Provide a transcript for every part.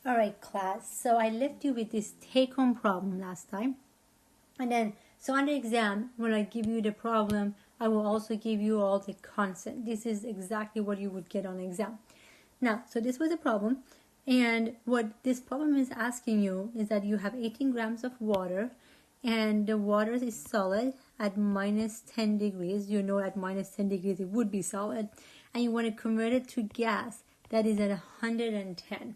Alright class, so I left you with this take-home problem last time, and then so on the exam when I give you the problem I will also give you all the concept. This is exactly what you would get on exam. Now, so this was a problem, and what this problem is asking you is that you have 18 grams of water and the water is solid at minus 10 degrees. You know at minus 10 degrees it would be solid, and you want to convert it to gas that is at 110.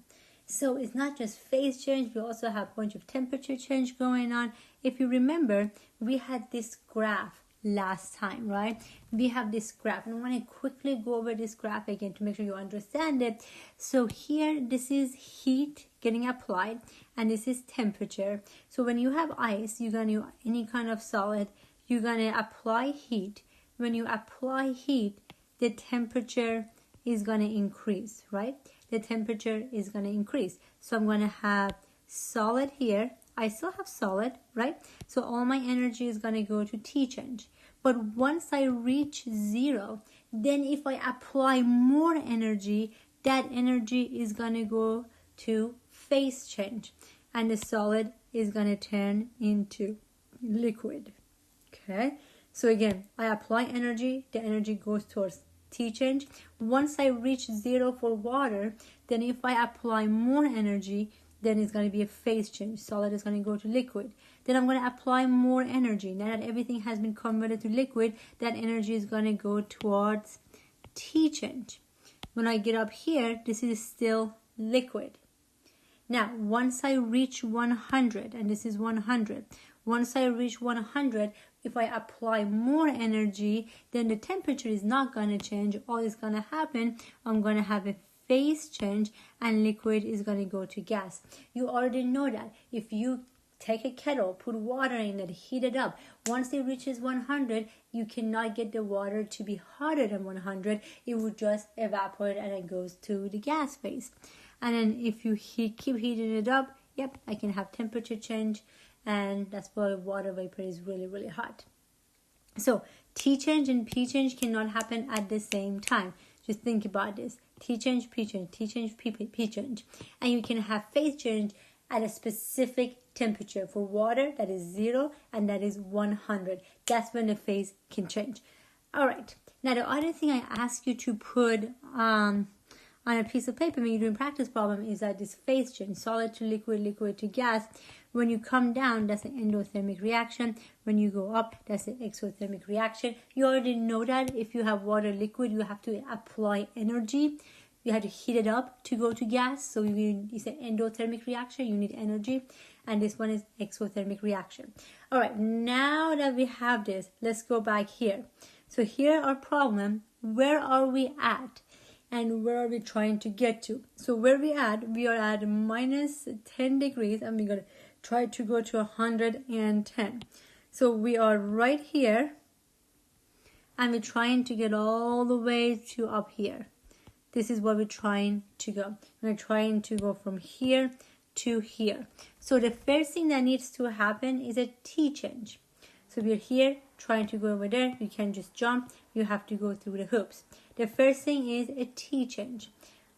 So it's not just phase change, we also have a bunch of temperature change going on. If you remember, we had this graph last time, right? We have this graph, and I want to quickly go over this graph again to make sure you understand it. So here, this is heat getting applied, and this is temperature. So when you have ice, you're going to, any kind of solid, you're going to apply heat. When you apply heat, the temperature is going to increase, right? The temperature is going to increase. So I'm going to have solid here. I still have solid, right? So all my energy is going to go to T change. But once I reach zero, then if I apply more energy, that energy is going to go to phase change. And the solid is going to turn into liquid. Okay? So again, I apply energy, the energy goes towards T change. Once I reach zero for water, then if I apply more energy, then it's going to be a phase change. Solid is going to go to liquid. Then I'm going to apply more energy. Now that everything has been converted to liquid, that energy is going to go towards T change. When I get up here, this is still liquid. Now, once I reach 100, and this is 100, once I reach 100, if I apply more energy, then the temperature is not going to change. All is going to happen, I'm going to have a phase change, and liquid is going to go to gas. You already know that. If you take a kettle, put water in it, heat it up, once it reaches 100, you cannot get the water to be hotter than 100. It would just evaporate and it goes to the gas phase. And then if you keep heating it up, yep, I can have temperature change, and that's why water vapor is really, really hot. So T change and P change cannot happen at the same time. Just think about this. T change, P change, T change, P change. And you can have phase change at a specific temperature. For water, that is 0, and that is 100. That's when the phase can change. All right. Now, the other thing I ask you to put on a piece of paper when you're doing practice problem is that this phase change, solid to liquid, liquid to gas, when you come down, that's an endothermic reaction. When you go up, that's an exothermic reaction. You already know that if you have water liquid, you have to apply energy. You have to heat it up to go to gas. So it's an endothermic reaction. You need energy. And this one is exothermic reaction. All right, now that we have this, let's go back here. So here our problem, where are we at? And where are we trying to get to? So where we are at minus 10 degrees, and we're going to try to go to 110. So we are right here, and we're trying to get all the way to up here. This is where we're trying to go. We're trying to go from here to here. So the first thing that needs to happen is a T change. So we're here trying to go over there. You can't just jump. You have to go through the hoops. The first thing is a T change.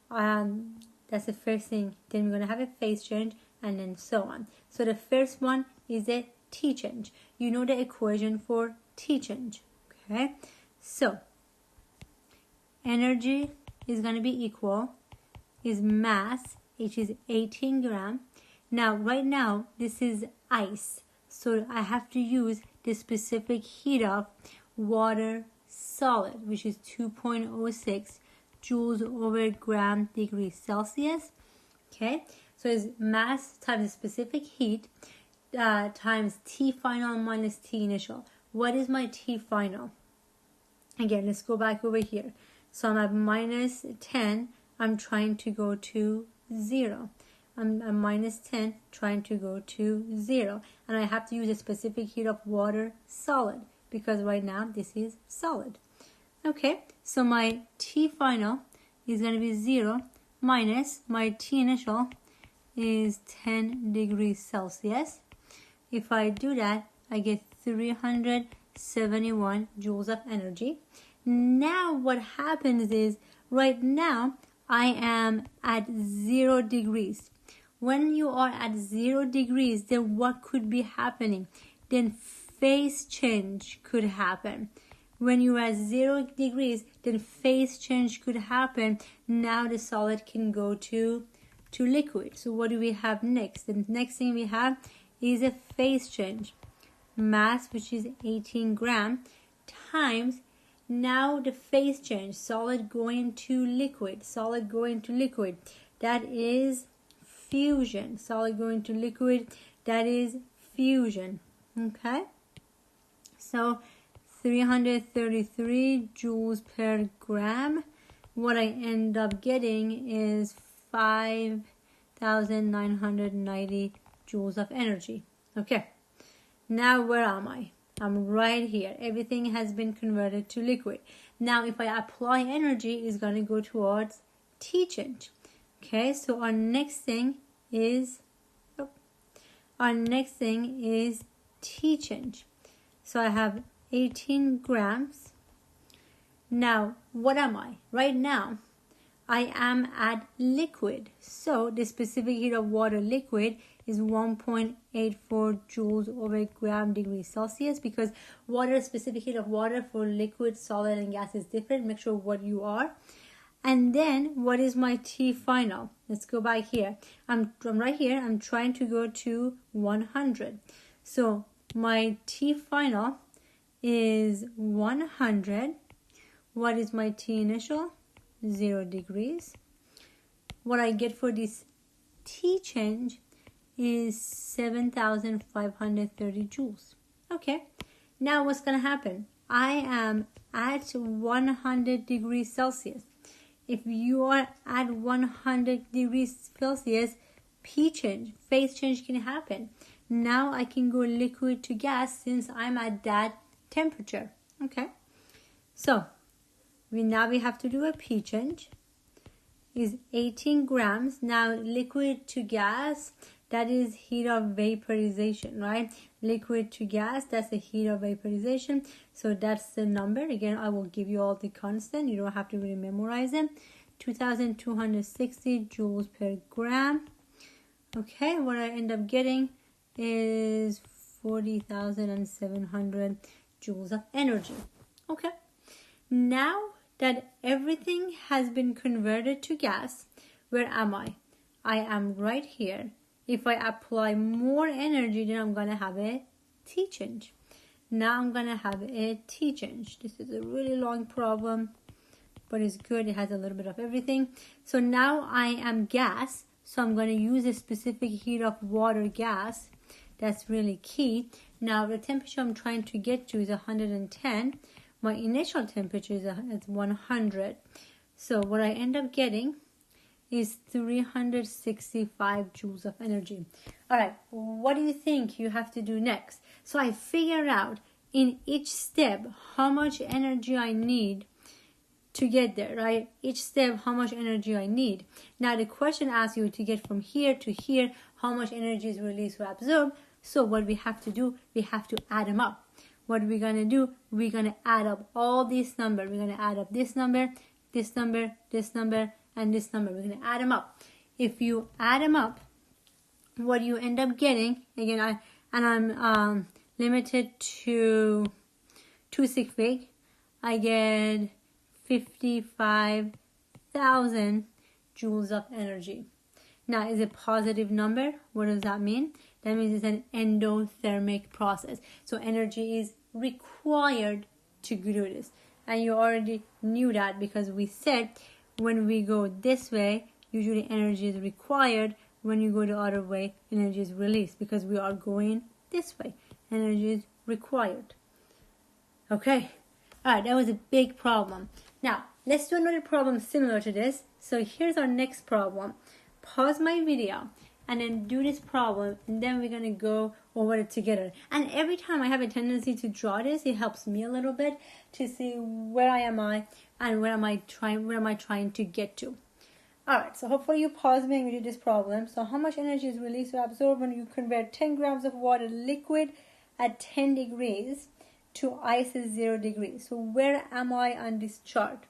That's the first thing. Then we're going to have a phase change, and then so on. So the first one is a T change. You know the equation for T change. Okay? So energy is going to be equal is mass, which is 18 grams. Now, right now, this is ice. So I have to use the specific heat of water solid, which is 2.06 joules over gram degree Celsius. Okay, so it's mass times the specific heat times T final minus T initial. What is my T final? Again, let's go back over here. So I'm at minus 10. I'm trying to go to 0. I'm minus 10 trying to go to 0. And I have to use a specific heat of water solid, because right now this is solid. Okay, so my T final is going to be 0 minus my T initial is 10 degrees Celsius. If I do that, I get 371 joules of energy. Now what happens is, right now I am at 0 degrees. when you are at 0 degrees, then what could be happening? Then phase change could happen. When you are at 0 degrees, then phase change could happen. Now the solid can go to liquid. So what do we have next? The next thing we have is a phase change. Mass, which is 18 grams, times now the phase change, solid going to liquid, solid going to liquid, that is fusion. Solid going to liquid, that is fusion. Okay, so 333 joules per gram. What I end up getting is 5,990 joules of energy. Okay, now where am I? I'm right here. Everything has been converted to liquid. Now if I apply energy, it's going to go towards T change. Okay, so our next thing is T change. So I have 18 grams. Now what am I? Right now I am at liquid. So the specific heat of water liquid is 1.84 joules over gram degree Celsius, because water, specific heat of water for liquid, solid, and gas is different. Make sure what you are. And then what is my T final? Let's go back here. I'm right here. I'm trying to go to 100. So my T final is 100. What is my T initial? 0 degrees. What I get for this T change is 7,530 joules. Okay, now what's going to happen? I am at 100 degrees Celsius. If you are at 100 degrees Celsius, phase change can happen. Now I can go liquid to gas since I'm at that temperature. Okay, so we have to do a P change. Is 18 grams. Now liquid to gas, that is heat of vaporization, right? Liquid to gas, that's the heat of vaporization. So that's the number. Again, I will give you all the constant. You don't have to really memorize them. 2,260 joules per gram. Okay, what I end up getting is 40,700 joules of energy. Okay, now that everything has been converted to gas, where am I? I am right here. If I apply more energy, then I'm going to have a T change. Now I'm going to have a T change. This is a really long problem, but it's good. It has a little bit of everything. So now I am gas. So I'm going to use a specific heat of water gas. That's really key. Now the temperature I'm trying to get to is 110. My initial temperature is 100. So what I end up getting is 365 joules of energy. All right, what do you think you have to do next? So I figured out in each step how much energy I need to get there, right? Each step, how much energy I need. Now the question asks you to get from here to here, how much energy is released or absorbed. So what we have to do, we have to add them up. What we're going to do, we're going to add up all these numbers. We're going to add up this number, this number, this number, and this number. We're going to add them up. If you add them up, what you end up getting, again, I'm limited to 2 sig fig, I get 55,000 joules of energy. Now, is a positive number. What does that mean? That means it's an endothermic process. So energy is required to do this. And you already knew that because we said when we go this way, usually energy is required. When you go the other way, energy is released, because we are going this way. Energy is required. Okay. All right, that was a big problem. Now, let's do another problem similar to this. So here's our next problem. Pause my video and then do this problem, and then we're going to go over it together. And every time I have a tendency to draw this, it helps me a little bit to see where am I and where am I trying to get to. Alright, so hopefully you pause me and we do this problem. So how much energy is released or absorbed when you convert 10 grams of water liquid at 10 degrees to ice at 0 degrees? So where am I on this chart?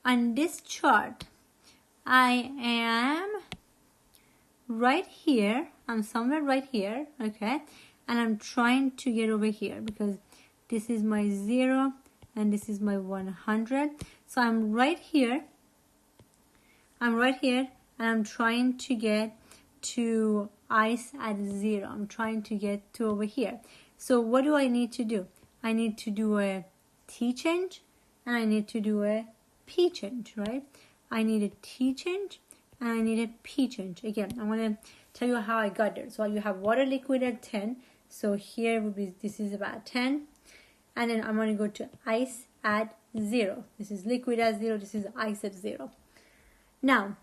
On this chart, I am right here. I'm somewhere right here, okay? And I'm trying to get over here because this is my 0 and this is my 100. So I'm right here. I'm right here and I'm trying to get to ice at 0. I'm trying to get to over here. So what do I need to do? I need to do a T change and I need to do a P change, right? I need a T change and I need a P change. Again, I'm going to tell you how I got there. So you have water liquid at 10. So here would be, this is about 10. And then I'm going to go to ice at 0. This is liquid at 0. This is ice at 0. Now,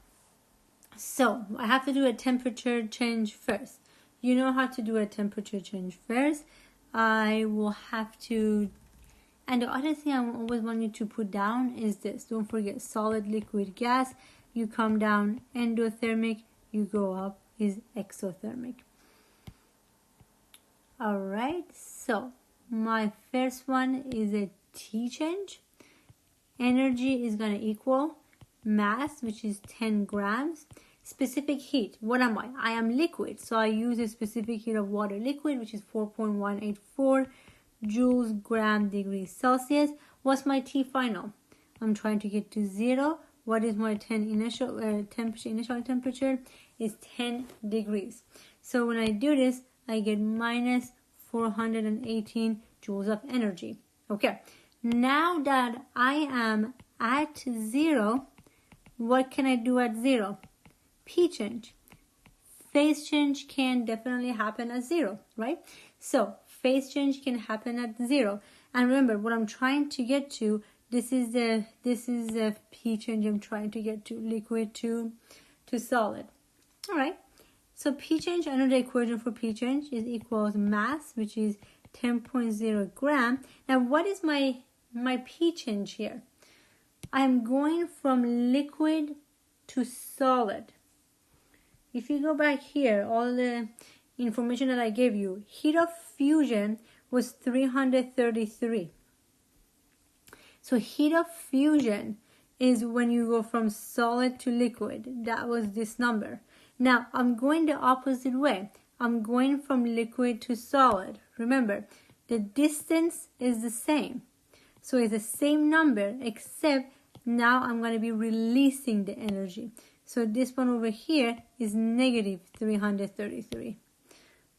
so I have to do a temperature change first. You know how to do a temperature change first. I will have to, and the other thing I always want you to put down is this. Don't forget solid, liquid, gas. You come down endothermic, you go up is exothermic. Alright, so my first one is a T change. Energy is going to equal mass, which is 10 grams. Specific heat, what am I? I am liquid, so I use a specific heat of water liquid, which is 4.184 joules gram degrees Celsius. What's my T final? I'm trying to get to 0. What is my 10 initial temperature? Initial temperature is 10 degrees. So when I do this, I get minus 418 joules of energy. Okay, now that I am at 0, what can I do at 0? P change. Phase change can definitely happen at 0, right? So phase change can happen at 0. And remember, what I'm trying to get to, this is the P change I'm trying to get to, liquid to solid. All right. So P change, I know the equation for P change is equals mass, which is 10.0 gram. Now, what is my P change here? I'm going from liquid to solid. If you go back here, all the information that I gave you, heat of fusion was 333. So heat of fusion is when you go from solid to liquid. That was this number. Now I'm going the opposite way. I'm going from liquid to solid. Remember, the distance is the same. So it's the same number, except now I'm going to be releasing the energy. So this one over here is negative 333.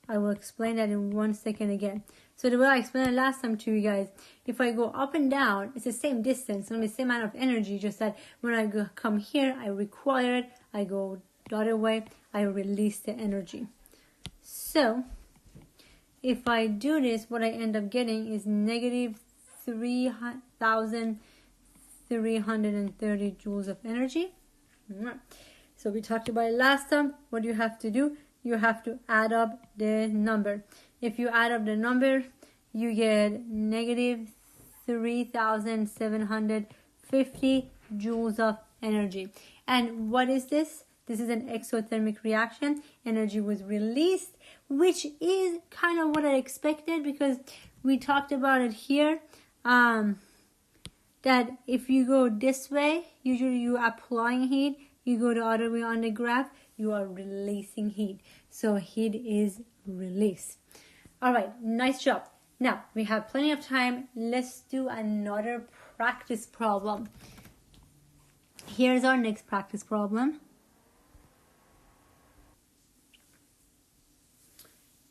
I will explain that in 1 second again. So the way I explained it last time to you guys, if I go up and down, it's the same distance, only the same amount of energy, just that when I come here, I require it. I go the other way, I release the energy. So if I do this, what I end up getting is negative 3,330 joules of energy. So we talked about it last time. What you have to do, you have to add up the number. If you add up the number, you get negative 3,750 joules of energy. And what is this? This is an exothermic reaction. Energy was released, which is kind of what I expected, because we talked about it here. That if you go this way, usually you are applying heat. You go the other way on the graph, you are releasing heat. So heat is released. All right, nice job. Now, we have plenty of time. Let's do another practice problem. Here's our next practice problem.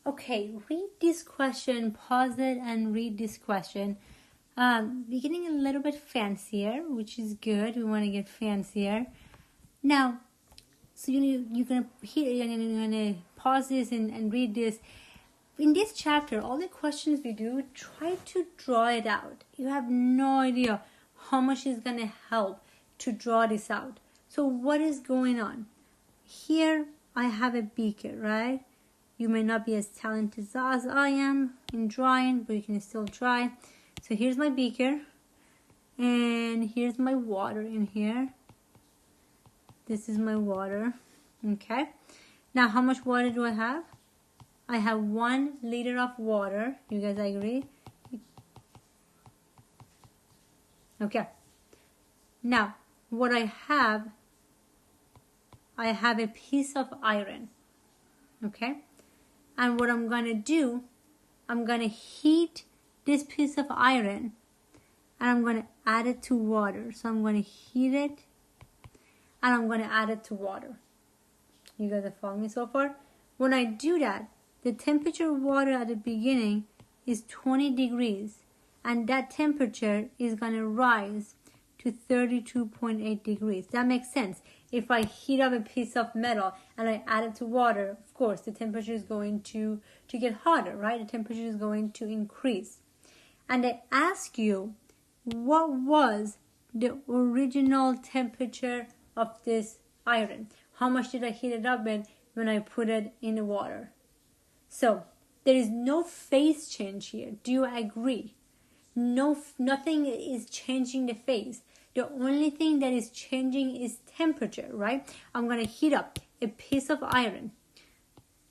Okay, read this question, pause it and read this question. We're getting a little bit fancier, which is good. We want to get fancier. Now, so you're gonna pause this and read this. In this chapter, all the questions we do, try to draw it out. You have no idea how much is gonna help to draw this out. So what is going on? Here I have a beaker, right? You may not be as talented as I am in drawing, but you can still try. So here's my beaker, and here's my water in here. This is my water, okay? Now, how much water do I have? I have 1 liter of water. You guys agree? Okay. Now, what I have a piece of iron. okay? And what I'm going to do, I'm going to heat this piece of iron and I'm going to add it to water. So I'm going to heat it and I'm going to add it to water. You guys are following me so far? When I do that, the temperature of water at the beginning is 20 degrees and that temperature is going to rise to 32.8 degrees. That makes sense. If I heat up a piece of metal and I add it to water, of course, the temperature is going to get hotter, right? The temperature is going to increase. And I ask you, what was the original temperature of this iron? How much did I heat it up with when I put it in the water? So, there is no phase change here. Do you agree? Nothing is changing the phase. The only thing that is changing is temperature, right? I'm going to heat up a piece of iron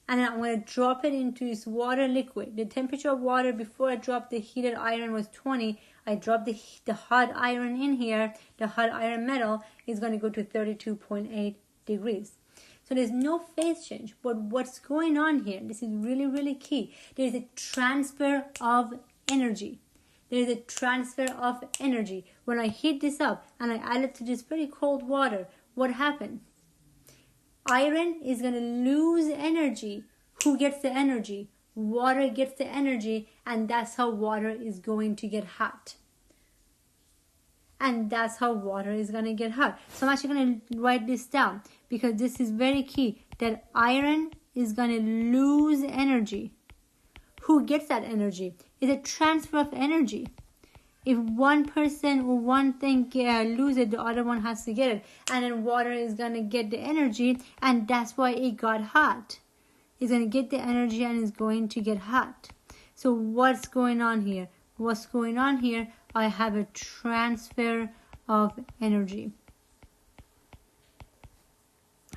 and then I'm going to drop it into this water liquid. The temperature of water before I dropped the heated iron was 20. I dropped the hot iron in here. The hot iron metal is going to go to 32.8 degrees. So there's no phase change. But what's going on here, this is really, really key. There is a transfer of energy. There is a transfer of energy. When I heat this up and I add it to this very cold water, what happens? Iron is going to lose energy. Who gets the energy? Water gets the energy, and that's how water is going to get hot. And that's how water is going to get hot. So I'm actually going to write this down because this is very key, that iron is going to lose energy. Who gets that energy? It's a transfer of energy. If one person or one thing lose it, the other one has to get it. And then water is going to get the energy, and that's why it got hot. It's going to get the energy and it's going to get hot. So what's going on here? What's going on here? I have a transfer of energy.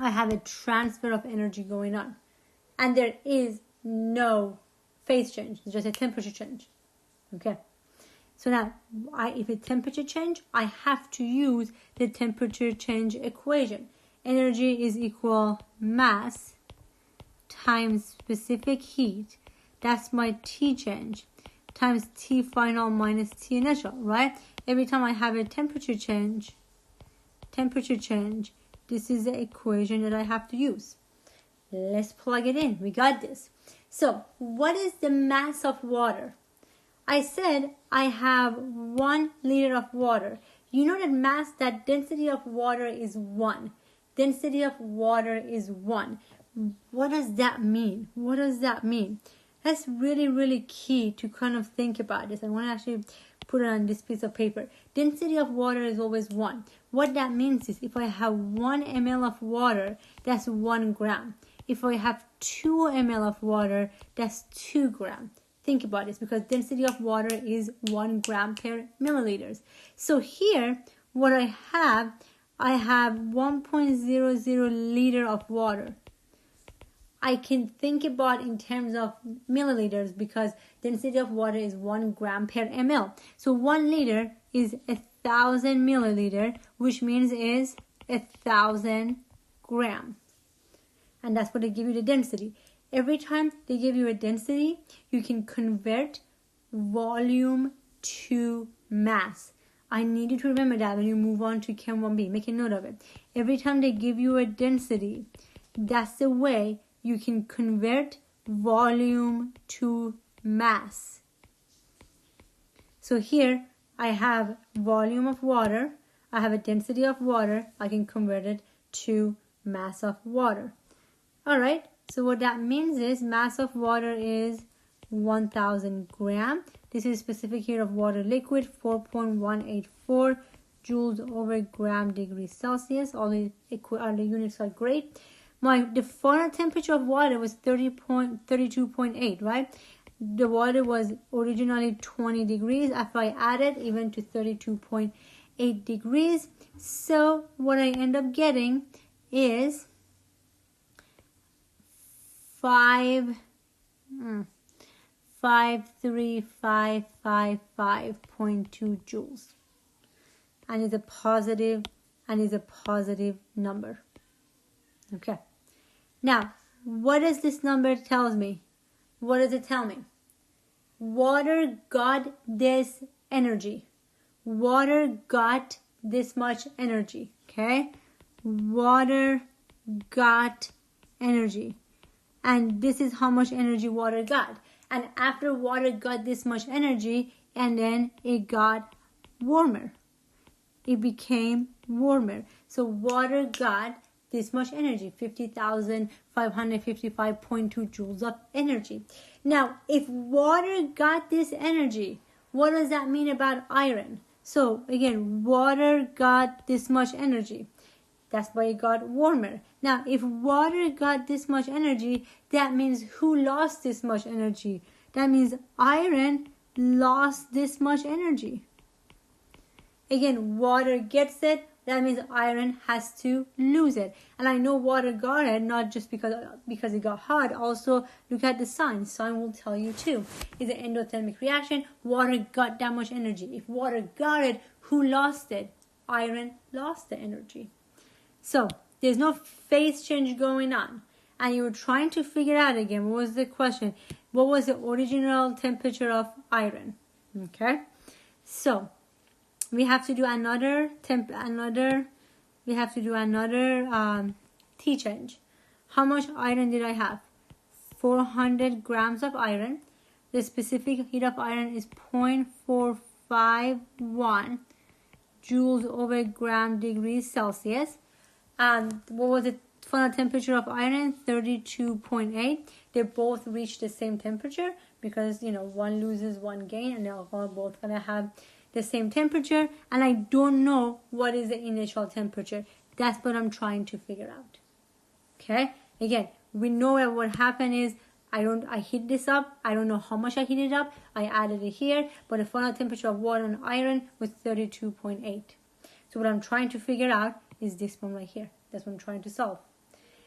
I have a transfer of energy going on. And there is no phase change. It's just a temperature change. Okay. So now, if a temperature change, I have to use the temperature change equation. Energy is equal mass times specific heat. That's my T change. Times T final minus T initial, right? Every time I have a temperature change, this is the equation that I have to use. Let's plug it in. We got this. So, what is the mass of water? I said I have 1 liter of water. You know that density of water is 1. Density of water is 1. What does that mean? What does that mean? That's really, really key to kind of think about this. I want to actually put it on this piece of paper. Density of water is always 1. What that means is if I have 1 ml of water, that's 1 gram. If I have 2 ml of water, that's 2 grams. Think about this because density of water is 1 gram per milliliters. So here, what I have 1.00 liter of water. I can think about in terms of milliliters because density of water is 1 gram per ml. So 1 liter is 1,000 milliliter, which means is 1,000 grams. And that's what they give you the density. Every time they give you a density, you can convert volume to mass. I need you to remember that when you move on to Chem 1B. Make a note of it. Every time they give you a density, that's the way you can convert volume to mass. So here I have volume of water. I have a density of water. I can convert it to mass of water. Alright. So what that means is mass of water is 1,000 gram. This is specific here of water liquid, 4.184 joules over gram degree Celsius. All the units are great. The final temperature of water was 32.8, right? The water was originally 20 degrees. If I add it, even to 32.8 degrees. So what I end up getting is 53555.2 joules, and is a positive number. Okay. Now what does this number tells me? What does it tell me? Water got this energy. Water got this much energy. Okay? Water got energy. And this is how much energy water got. And after water got this much energy, and then it got warmer. It became warmer. So water got this much energy, 50,555.2 joules of energy. Now, if water got this energy, what does that mean about iron? So again, water got this much energy. That's why it got warmer. Now, if water got this much energy, that means who lost this much energy? That means iron lost this much energy. Again, water gets it. That means iron has to lose it. And I know water got it, not just because it got hot. Also, look at the sun. Sun will tell you too. It's an endothermic reaction. Water got that much energy. If water got it, who lost it? Iron lost the energy. So, there's no phase change going on. And you were trying to figure out again, what was the question? What was the original temperature of iron? Okay? So, we have to do another T change. How much iron did I have? 400 grams of iron. The specific heat of iron is 0.451 joules over gram degrees Celsius. And what was the final temperature of iron? 32.8. They both reach the same temperature because, one loses, one gain, and they're both going to have the same temperature. And I don't know what is the initial temperature. That's what I'm trying to figure out. Okay? Again, we know that what happened is I heat this up. I don't know how much I heated up. I added it here. But the final temperature of water and iron was 32.8. So what I'm trying to figure out is this one right here. That's what I'm trying to solve.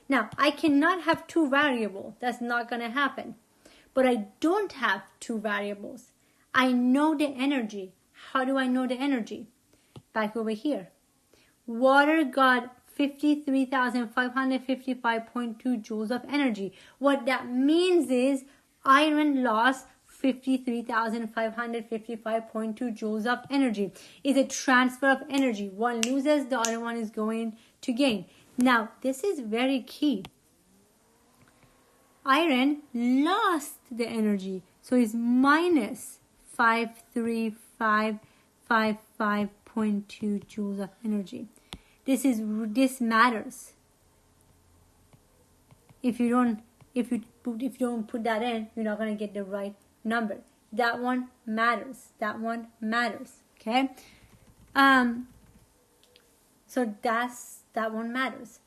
Now, I cannot have two variables. That's not going to happen. But I don't have two variables. I know the energy. How do I know the energy? Back over here. Water got 53,555.2 joules of energy. What that means is iron lost 53,555.2 joules of energy. It's a transfer of energy. One loses, the other one is going to gain. Now, this is very key. Iron lost the energy. So it's minus 53555.2 joules of energy. This matters. If you don't put that in, you're not going to get the right number. That one matters. That one matters. Okay? So that one matters.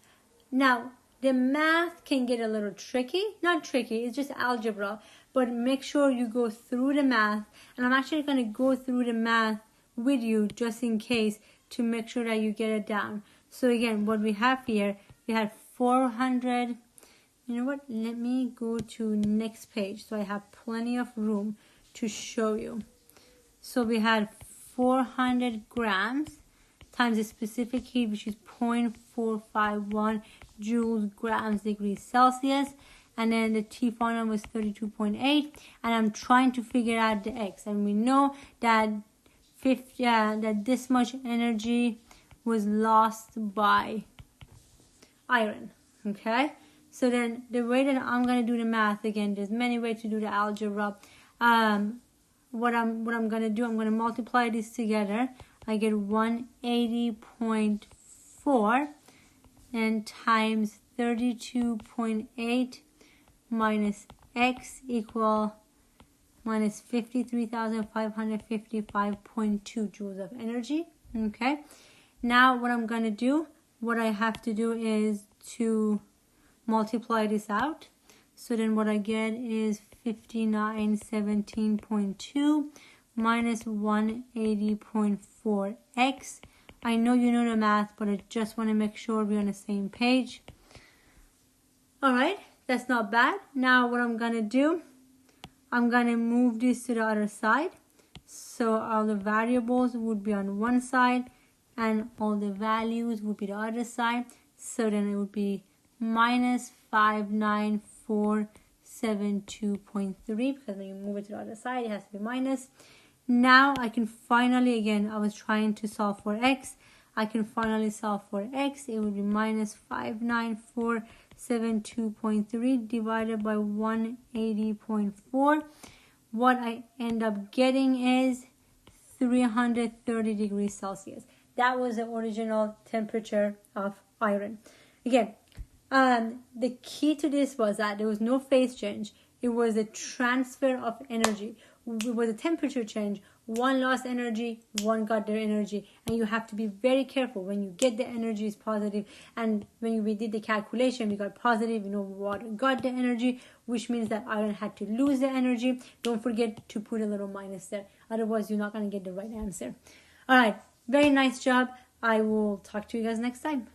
Now, the math can get a little tricky. Not tricky, it's just algebra. But make sure you go through the math. And I'm actually going to go through the math with you just in case to make sure that you get it down. So again, what we have here, we had 400. You know what? Let me go to next page so I have plenty of room to show you. So we had 400 grams times the specific heat, which is 0.451 joules grams degrees Celsius. And then the T final was 32.8. And I'm trying to figure out the X. And we know that that this much energy was lost by iron. Okay? So then the way that I'm going to do the math, again, there's many ways to do the algebra. What I'm going to do, I'm going to multiply these together. I get 180.4 and times 32.8 minus X equal minus 53,555.2 joules of energy. Okay. Now what I'm going to do, what I have to do is to multiply this out. So then what I get is 5917.2 minus 180.4x. I know you know the math, but I just want to make sure we're on the same page. Alright, that's not bad. Now what I'm going to do, I'm going to move this to the other side. So all the variables would be on one side and all the values would be the other side. So then it would be minus 59472.3, because when you move it to the other side, it has to be minus. Now I can finally, again, I was trying to solve for x. I can finally solve for x. It would be minus 59472.3 divided by 180.4. What I end up getting is 330 degrees Celsius. That was the original temperature of iron. Again, the key to this was that there was no phase change. It was a transfer of energy. It was a temperature change. One lost energy, one got their energy. And you have to be very careful. When you get the energy, is positive. And when we did the calculation, we got positive. Water got the energy, which means that iron had to lose the energy. Don't forget to put a little minus there. Otherwise, you're not going to get the right answer. All right. Very nice job. I will talk to you guys next time.